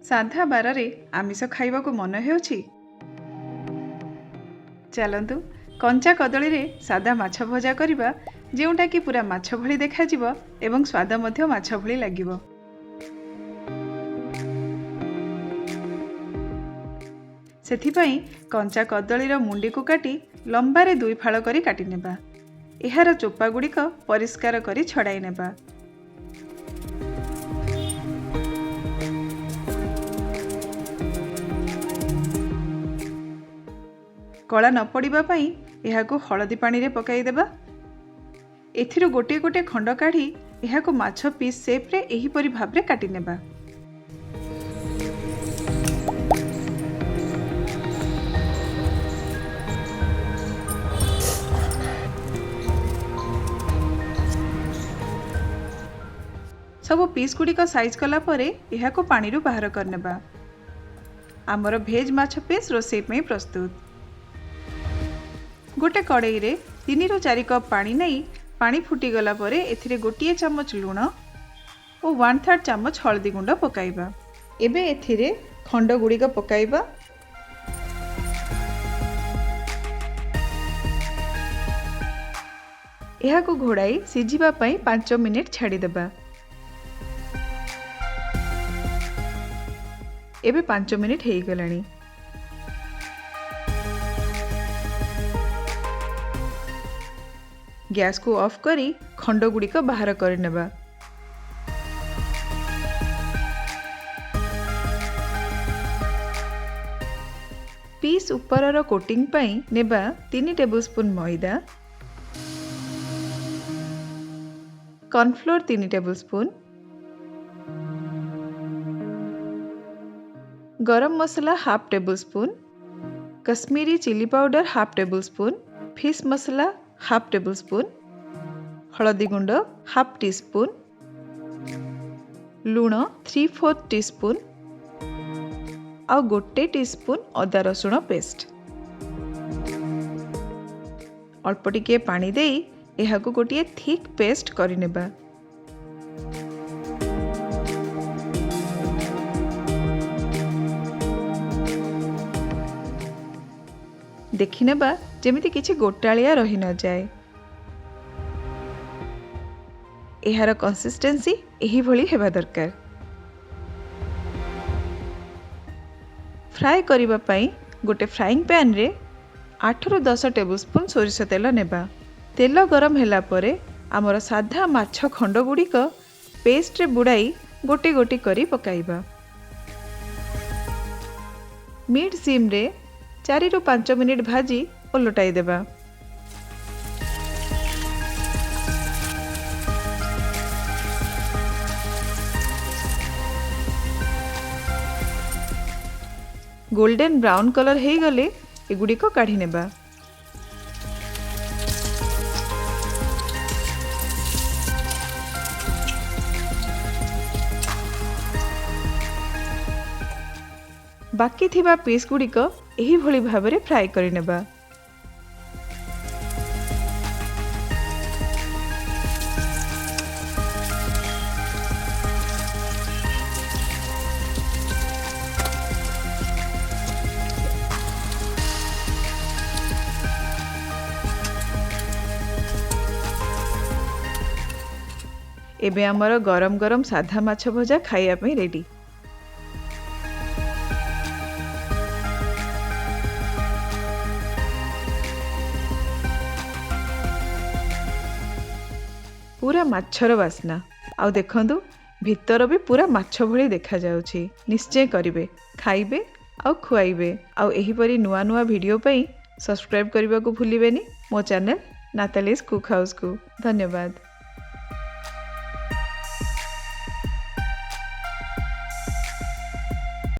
साधा बारे आमिष खाइबा को मन हेउछि। चलंतु कंचा कदली रे सादा माछ भजा करिबा, जेउटा कि पूरा माछ भली देखा जिवो एवं स्वाद मध्य माछ भली लागिवो। सेथिपई कंचा कदली रो मुंडी को काटी लंबारे 2 फाळ करी काटी नेबा। एहार चोपा गुड़िक परिष्कार करी छड़ाई नेबा। कला न पड़िबा पई एहाकु हळदी पानी रे पकाई देबा। एथिरो गोटे गोटे खंड काढ़ी एहाकु माछ पीस शेप रे एही परि भाबरे काटी नेबा। सब पीस गुड़िक साइज कला परे एहाकु पानी रु बाहर करनेबा। आमर भेज माछ पीस रोषेई में प्रस्तुत। गोटे कड़ाई रे 3 ରୁ 4 कप पानी नहीं पानी फुटी गला परे एथिरे गोटिए चमच लुण और 1/3 चमच हळदी गुंड पकाइबा। एबे एथिरे खंड गुड़िक पकाइबा। एहाकु घोड़ाई सिझिबा पई 5 मिनिट छाड़ी देबा। एबे 5 मिनिट हेई गलानी। गैस को ऑफ करी खंड गुड़िक बाहर कर नेबा। पीस उपरर कोटिंग पई नेबा 3 टेबलस्पून मैदा, cornflour 3 tablespoon, garam masala half tablespoon, Kashmiri chilli powder half tablespoon, fish masala half tablespoon, हळदी गुंड हाफ टीस्पून, लुण 3/4 टीस्पून आ गोटे टीस्पून अदा रसुण पेस्ट। अल्प टिके पानी देई एहाकु गोटे थिक पेस्ट करि नेबा। देखि नेबा जेमिति किछि गोटालिया रही न जाए। एहार कंसिस्टेंसी एही भली हेबा दरकार। फ्राई करिबा पई गोटे फ्राइंग पैन रे 8 ରୁ 10 टेबलस्पून सोरिष तेल नेबा। तेल गरम होला परे आमर साधा माछ खंड गुड़िक पेस्ट रे बुड़ाई गोटे गोटे करी पकाइबा। मीड सिम रे 4 ରୁ 5 मिनिट भाजी ओलटाई देबा। गोल्डन ब्राउन कलर हे गले एगुड़िक काढ़ी नेबा। बाकी थिबा पीस गुड़िक एही भली भाबरे फ्राई करि नेबा। एबे हमर गरम गरम साधा माछ भजा खाइया पई रेडी। पूरा माछर वासना आउ देखंतु भितर भी पूरा माछ भली देखा जाउछि। निश्चय करिवे, खाइबे आउ खुआइबे। आउ एही परी नुआ नुआ वीडियो पई सब्सक्राइब करबा को भूलिबेनी मो चैनल नातालीज कुक हाउस को। धन्यवाद।